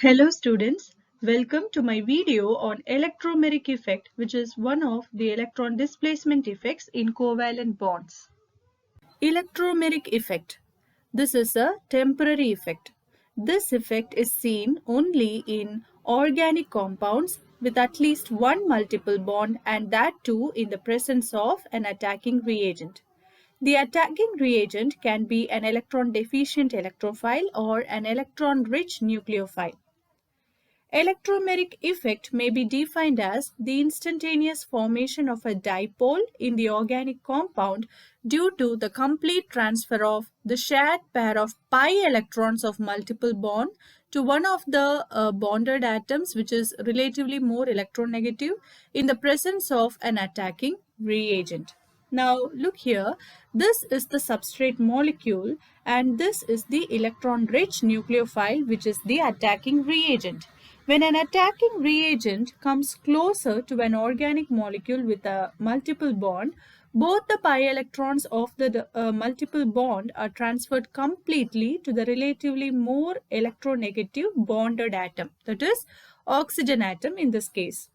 Hello students, welcome to my video on electromeric effect, which is one of the electron displacement effects in covalent bonds. Electromeric effect. This is a temporary effect. This effect is seen only in organic compounds with at least one multiple bond, and that too in the presence of an attacking reagent. The attacking reagent can be an electron deficient electrophile or an electron rich nucleophile. Electromeric effect may be defined as the instantaneous formation of a dipole in the organic compound due to the complete transfer of the shared pair of pi electrons of multiple bond to one of the bonded atoms, which is relatively more electronegative, in the presence of an attacking reagent. Now look here, this is the substrate molecule and this is the electron-rich nucleophile, which is the attacking reagent. When an attacking reagent comes closer to an organic molecule with a multiple bond, both the pi electrons of the multiple bond are transferred completely to the relatively more electronegative bonded atom, that is, oxygen atom in this case.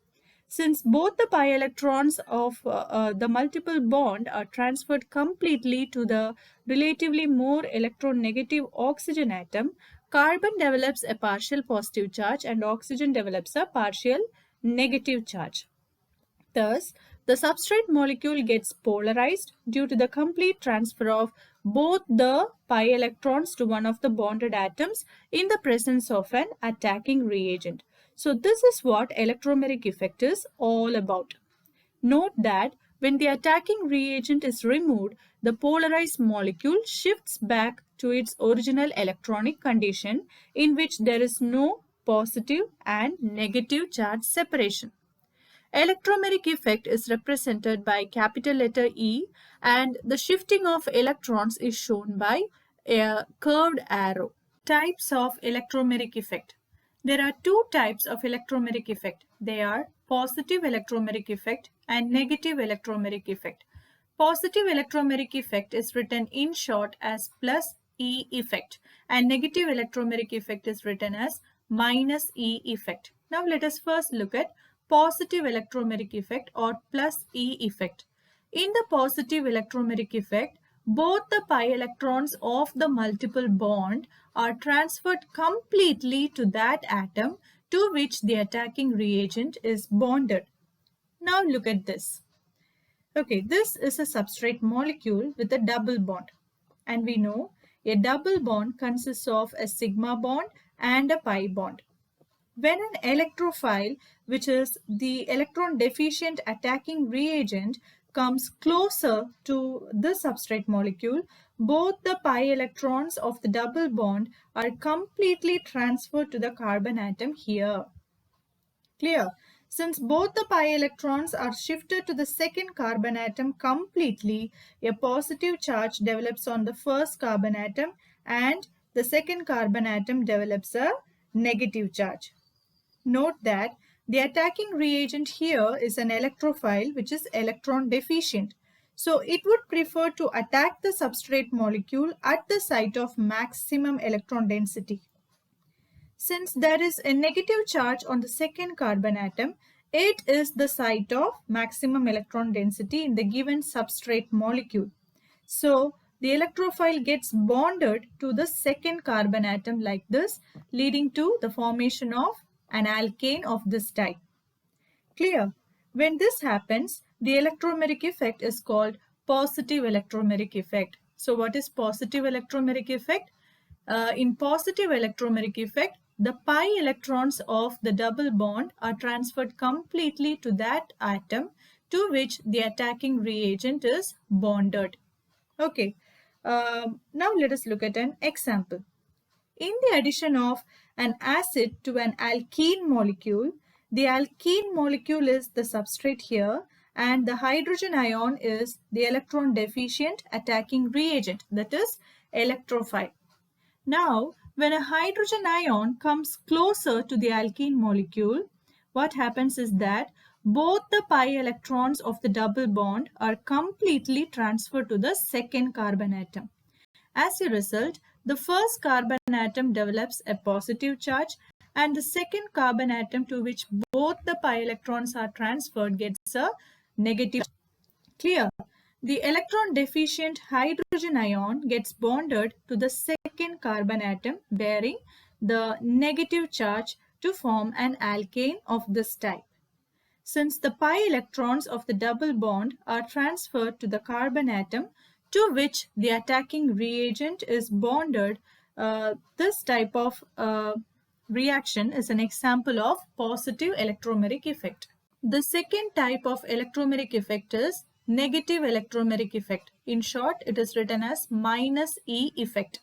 Since both the pi electrons of the multiple bond are transferred completely to the relatively more electronegative oxygen atom, carbon develops a partial positive charge and oxygen develops a partial negative charge. Thus, the substrate molecule gets polarized due to the complete transfer of both the pi electrons to one of the bonded atoms in the presence of an attacking reagent. So this is what electromeric effect is all about. Note that when the attacking reagent is removed, the polarized molecule shifts back to its original electronic condition in which there is no positive and negative charge separation. Electromeric effect is represented by capital letter E and the shifting of electrons is shown by a curved arrow. Types of electromeric effect. There are two types of electromeric effect. They are positive electromeric effect and negative electromeric effect. Positive electromeric effect is written in short as plus E effect and negative electromeric effect is written as minus E effect. Now let us first look at positive electromeric effect or plus E effect. In the positive electromeric effect, both the pi electrons of the multiple bond are transferred completely to that atom to which the attacking reagent is bonded. Now look at this. Okay, this is a substrate molecule with a double bond. And we know a double bond consists of a sigma bond and a pi bond. When an electrophile, which is the electron deficient attacking reagent, comes closer to the substrate molecule, both the pi electrons of the double bond are completely transferred to the carbon atom here. Clear? Since both the pi electrons are shifted to the second carbon atom completely, a positive charge develops on the first carbon atom and the second carbon atom develops a negative charge. Note that the attacking reagent here is an electrophile which is electron deficient. So it would prefer to attack the substrate molecule at the site of maximum electron density. Since there is a negative charge on the second carbon atom, it is the site of maximum electron density in the given substrate molecule. So the electrophile gets bonded to the second carbon atom like this, leading to the formation of an alkane of this type. Clear? When this happens, the electromeric effect is called positive electromeric effect. So what is positive electromeric effect? In positive electromeric effect, the pi electrons of the double bond are transferred completely to that atom to which the attacking reagent is bonded. Okay, now let us look at an example. In the addition of an acid to an alkene molecule, the alkene molecule is the substrate here and the hydrogen ion is the electron deficient attacking reagent, that is electrophile. Now, when a hydrogen ion comes closer to the alkene molecule, what happens is that both the pi electrons of the double bond are completely transferred to the second carbon atom. As a result, the first carbon atom develops a positive charge and the second carbon atom to which both the pi electrons are transferred gets a negative. Clear? The electron deficient hydrogen ion gets bonded to the second carbon atom bearing the negative charge to form an alkane of this type. Since the pi electrons of the double bond are transferred to the carbon atom to which the attacking reagent is bonded, this type of reaction is an example of positive electromeric effect. The second type of electromeric effect is negative electromeric effect. In short, it is written as minus E effect.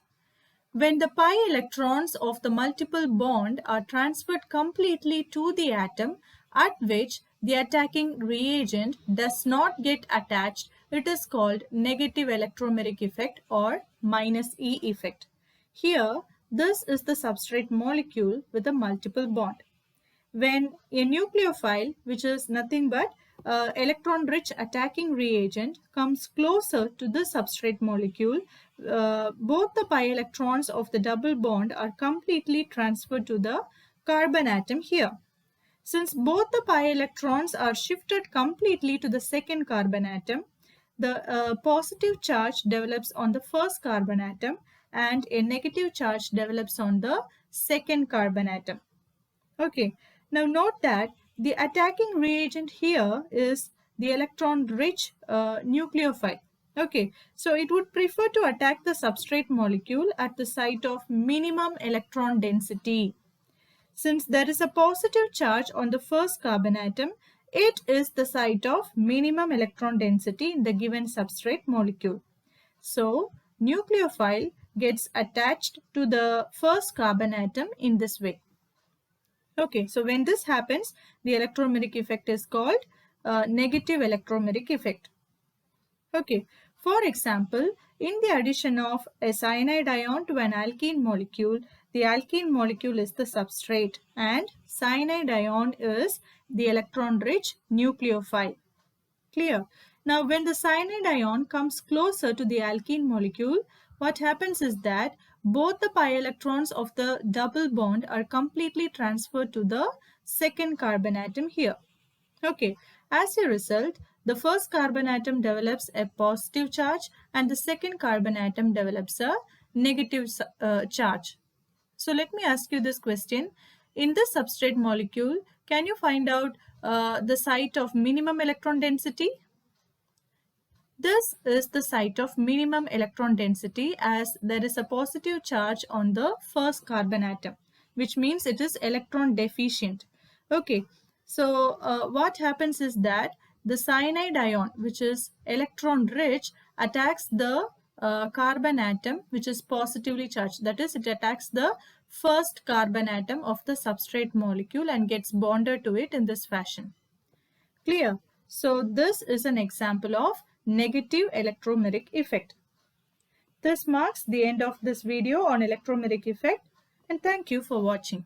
When the pi electrons of the multiple bond are transferred completely to the atom at which the attacking reagent does not get attached, it is called negative electromeric effect or minus E effect. Here, this is the substrate molecule with a multiple bond. When a nucleophile, which is nothing but electron-rich attacking reagent, comes closer to the substrate molecule, both the pi electrons of the double bond are completely transferred to the carbon atom here. Since both the pi electrons are shifted completely to the second carbon atom, the positive charge develops on the first carbon atom and a negative charge develops on the second carbon atom. Okay, now note that the attacking reagent here is the electron-rich nucleophile. Okay, so it would prefer to attack the substrate molecule at the site of minimum electron density. Since there is a positive charge on the first carbon atom, it is the site of minimum electron density in the given substrate molecule. So, nucleophile gets attached to the first carbon atom in this way. Okay, so when this happens, the electromeric effect is called negative electromeric effect. Okay, for example, in the addition of a cyanide ion to an alkene molecule, the alkene molecule is the substrate and cyanide ion is the electron-rich nucleophile. Clear? Now, when the cyanide ion comes closer to the alkene molecule, what happens is that both the pi electrons of the double bond are completely transferred to the second carbon atom here. Okay, as a result, the first carbon atom develops a positive charge and the second carbon atom develops a negative charge. So let me ask you this question. In this substrate molecule, can you find out the site of minimum electron density? This is the site of minimum electron density as there is a positive charge on the first carbon atom, which means it is electron deficient. Okay, so what happens is that the cyanide ion, which is electron rich, attacks the carbon atom which is positively charged. That is, it attacks the first carbon atom of the substrate molecule and gets bonded to it in this fashion. Clear? So this is an example of negative electromeric effect. This marks the end of this video on electromeric effect, and thank you for watching.